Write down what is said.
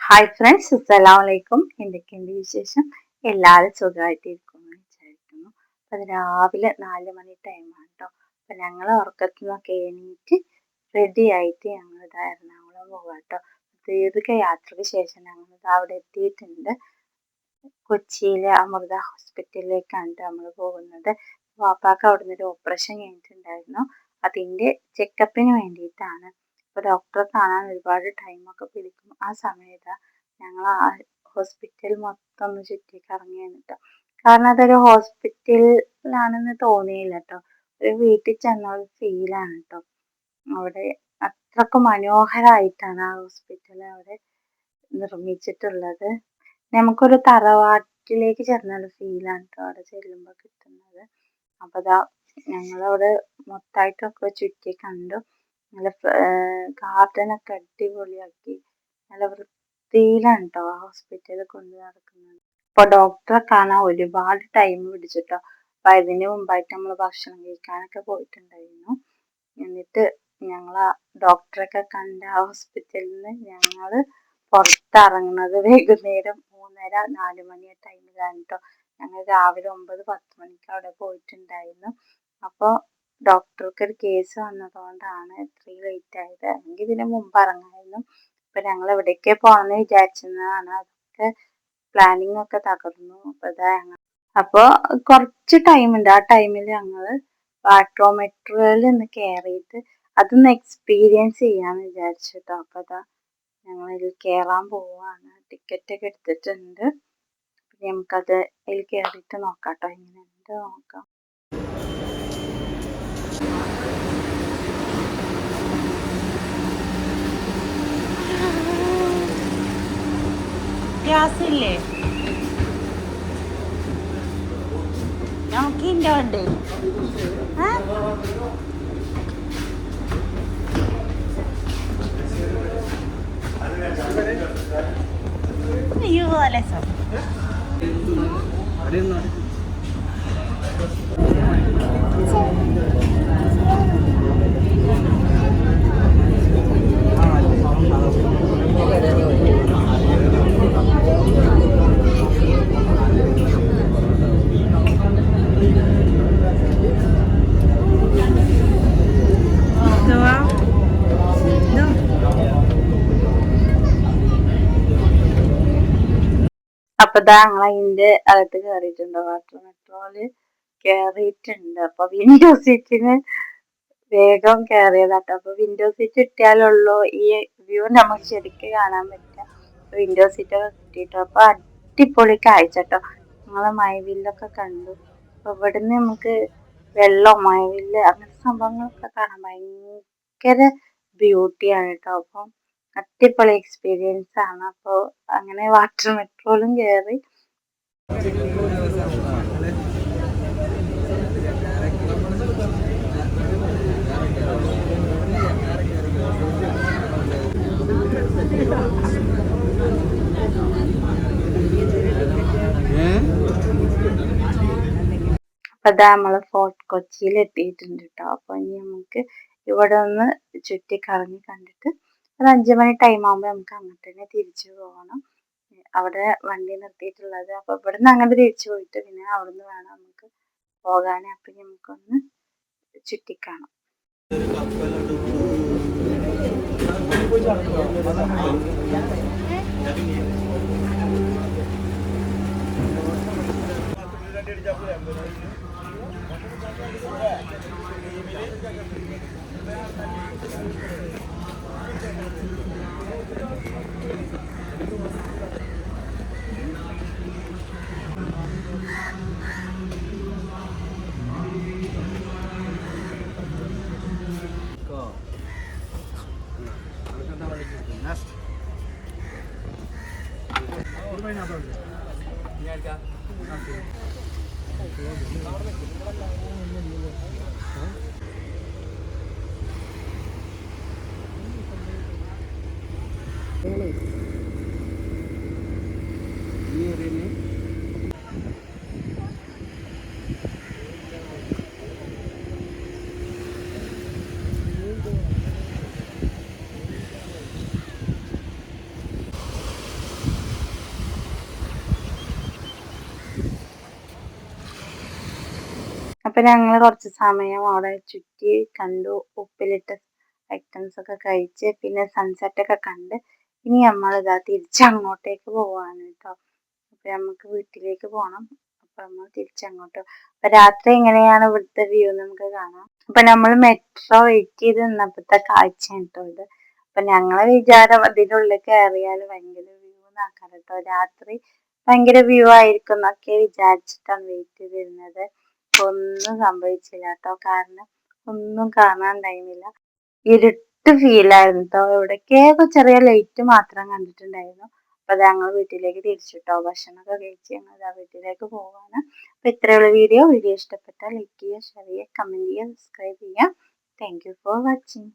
Hi friends, അസ്സലാമലൈക്കും. എന്തൊക്കെയുണ്ട് വിശേഷം? എല്ലാവരും സുഖമായിട്ടിരിക്കുന്നു വിചാരിക്കുന്നു. അപ്പം രാവിലെ 4 മണി ടൈമാണ് കേട്ടോ. അപ്പം ഞങ്ങൾ ഉറക്കത്തിൽ നിന്നൊക്കെ എണീറ്റ് റെഡി ആയിട്ട് ഞങ്ങൾ എറണാകുളം പോകാം കേട്ടോ. ദീർഘ യാത്രയ്ക്ക് ശേഷം ഞങ്ങൾ അവിടെ എത്തിയിട്ടുണ്ട്. കൊച്ചിയിലെ അമൃത ഹോസ്പിറ്റലിലേക്കാണ് നമ്മൾ പോകുന്നത്. വാപ്പാക്ക് അവിടുന്ന് ഒരു ഓപ്പറേഷൻ കഴിഞ്ഞിട്ടുണ്ടായിരുന്നു. അതിൻ്റെ ചെക്കപ്പിന് വേണ്ടിയിട്ടാണ്. അപ്പോൾ ഡോക്ടറെ കാണാൻ ഒരുപാട് ടൈമൊക്കെ പിടിക്കും. ആ സമയത്ത് ഞങ്ങൾ ആ ഹോസ്പിറ്റൽ മൊത്തം ഒന്ന് ചുറ്റി കറങ്ങിയാണ് കേട്ടോ. കാരണം അതൊരു ഹോസ്പിറ്റലിലാണെന്ന് തോന്നിയില്ല കേട്ടോ. ഒരു വീട്ടിൽ ചെന്ന ഒരു ഫീലാണ് കേട്ടോ. അവിടെ അത്രക്ക് മനോഹരമായിട്ടാണ് ആ ഹോസ്പിറ്റൽ അവിടെ നിർമ്മിച്ചിട്ടുള്ളത്. നമുക്കൊരു തറവാട്ടിലേക്ക് ചെന്നൊരു ഫീലാണ് കേട്ടോ അവിടെ ചെല്ലുമ്പോൾ കിട്ടുന്നത്. അപ്പോൾ ദാ ഞങ്ങളവിടെ മൊത്തമായിട്ടൊക്കെ ചുറ്റി കണ്ടു. നല്ല ഗാർഡനൊക്കെ അടിപൊളിയാക്കി നല്ല വൃത്തിയിലാണ് കേട്ടോ ആ ഹോസ്പിറ്റലിൽ കൊണ്ട് നടക്കുന്നത്. അപ്പോൾ ഡോക്ടറെ കാണാൻ ഒരുപാട് ടൈം പിടിച്ചിട്ടോ. അപ്പം അതിന് മുമ്പായിട്ട് നമ്മൾ ഭക്ഷണം കഴിക്കാനൊക്കെ പോയിട്ടുണ്ടായിരുന്നു. എന്നിട്ട് ഞങ്ങൾ ആ ഡോക്ടറൊക്കെ കണ്ട ആ ഹോസ്പിറ്റലിൽ നിന്ന് ഞങ്ങൾ പുറത്തിറങ്ങുന്നത് വൈകുന്നേരം 3:30-4 മണി ടൈമിലാണ് കേട്ടോ. ഞങ്ങൾ രാവിലെ 9-10 മണിക്ക് അവിടെ പോയിട്ടുണ്ടായിരുന്നു. അപ്പോൾ ഡോക്ടർക്ക് ഒരു കേസ് വന്നതുകൊണ്ടാണ് ഇത്രയും ലേറ്റ് ആയത്. അല്ലെങ്കിൽ ഇതിന് മുമ്പ് ഇറങ്ങായിരുന്നു. അപ്പം ഞങ്ങൾ എവിടേക്ക് പോകണമെന്ന് വിചാരിച്ചിരുന്നതാണ്. അതൊക്കെ പ്ലാനിങ് ഒക്കെ തകർന്നു. അപ്പോൾ കുറച്ച് ടൈമുണ്ട്. ആ ടൈമിൽ ഞങ്ങൾ വാട്രോമെട്രോയിൽ ഒന്ന് കയറിയിട്ട് അതൊന്ന് എക്സ്പീരിയൻസ് ചെയ്യാമെന്ന് വിചാരിച്ചു കേട്ടോ. അപ്പോൾ ഞങ്ങളിതിൽ കയറാൻ പോവുകയാണ്. ടിക്കറ്റൊക്കെ എടുത്തിട്ടുണ്ട്. നമുക്കത് അതിൽ കയറിയിട്ട് നോക്കാം കേട്ടോ. എങ്ങനെയുണ്ട് നോക്കാം. ഗ്യാസില്ലേ? നമുക്ക് ഇൻ്റെ ഉണ്ട്. അയ്യോ അല്ലേ സാർ. അപ്പൊ ഞങ്ങൾ അതിന്റെ അകത്ത് കയറിയിട്ടുണ്ട്. വാട്ടർ മെട്രോയില് കയറിയിട്ടുണ്ട്. അപ്പൊ വിൻഡോ സീറ്റിന് വേഗം കയറിയതാട്ടോ. അപ്പൊ വിൻഡോ സീറ്റ് കിട്ടിയാലുള്ളൂ ഈ വ്യൂ നമുക്ക് ശരിക്കും കാണാൻ പറ്റുക. വിൻഡോ സീറ്റൊക്കെ കിട്ടിയിട്ടോ. അപ്പൊ അടിപൊളി കാഴ്ച കേട്ടോ. ഞങ്ങള് മഴവില്ലൊക്കെ കണ്ടു. അപ്പൊ ഇവിടുന്ന് നമുക്ക് വെള്ളം, മഴവില്ല് അങ്ങനത്തെ സംഭവങ്ങളൊക്കെ കാണാൻ ഭയങ്കര ബ്യൂട്ടിയാണ് കേട്ടോ. അപ്പം അടിപൊളി എക്സ്പീരിയൻസ് ആണ്. അപ്പോൾ അങ്ങനെ വാട്ടർ മെട്രോയിലും കയറി. അപ്പൊ നമ്മള് ഫോർട്ട് കൊച്ചിയിൽ എത്തിയിട്ടുണ്ട് കേട്ടോ. അപ്പൊ ഇനി നമുക്ക് ഇവിടെ ഒന്ന് ചുറ്റി കറങ്ങി കണ്ടിട്ട് ഒരു 5 മണി ടൈം ആകുമ്പോൾ നമുക്ക് അങ്ങോട്ട് തന്നെ തിരിച്ചു പോകണം. അവിടെ വണ്ടി നിർത്തിയിട്ടുള്ളത്. അപ്പൊ ഇവിടുന്ന് അങ്ങോട്ട് തിരിച്ചു പോയിട്ട് പിന്നെ അവിടുന്ന് വേണം നമുക്ക് പോകാൻ. അപ്പൊ നമുക്കൊന്ന് ചുറ്റിക്കാണാം. അപ്പൊ ഞങ്ങൾ കുറച്ച് സമയം അവിടെ ചുറ്റി കണ്ടു, ഉപ്പിലിട്ട ഐറ്റംസ് ഒക്കെ കഴിച്ച് പിന്നെ സൺസെറ്റ് ഒക്കെ കണ്ട് ഇനി നമ്മൾ ഇതാ തിരിച്ചങ്ങോട്ടേക്ക് പോവാണ് കേട്ടോ. അപ്പൊ നമുക്ക് വീട്ടിലേക്ക് പോകണം. അപ്പൊ നമ്മൾ തിരിച്ചങ്ങോട്ട് അപ്പൊ രാത്രി എങ്ങനെയാണ് ഇവിടുത്തെ വ്യൂ നമുക്ക് കാണാം. അപ്പൊ നമ്മൾ മെട്രോ വെയിറ്റ് ചെയ്ത് നിന്നപ്പോഴത്തെ കാഴ്ചയാണ് കേട്ടോ ഇത്. അപ്പൊ ഞങ്ങളെ വിചാരം അതിനുള്ളിൽ കയറിയാൽ ഭയങ്കര വ്യൂ എന്നാക്കാൻ കേട്ടോ. രാത്രി ഭയങ്കര വ്യൂ ആയിരിക്കും എന്നൊക്കെ വിചാരിച്ചിട്ടാണ് വെയിറ്റ് ചെയ്തിരുന്നത്. ഒന്നും സംഭവിച്ചില്ല കേട്ടോ. കാരണം ഒന്നും കാണാൻ ടൈമില്ല. ഇരുട്ട് ഫീലായിരുന്നു കേട്ടോ. എവിടേക്കൊക്കെ ചെറിയ ലൈറ്റ് മാത്രം കണ്ടിട്ടുണ്ടായിരുന്നു. അപ്പൊ അത് ഞങ്ങൾ വീട്ടിലേക്ക് തിരിച്ചിട്ടോ. ഭക്ഷണമൊക്കെ കഴിച്ച് ഞങ്ങൾ വീട്ടിലേക്ക് പോവാണ്. അപ്പൊ ഇത്രയുള്ള വീഡിയോ ഇഷ്ടപ്പെട്ടാൽ ലൈക്ക് ചെയ്യുക, ഷെയർ ചെയ്യുക, കമന്റ് ചെയ്യുക, സബ്സ്ക്രൈബ് ചെയ്യുക. Thank you for watching.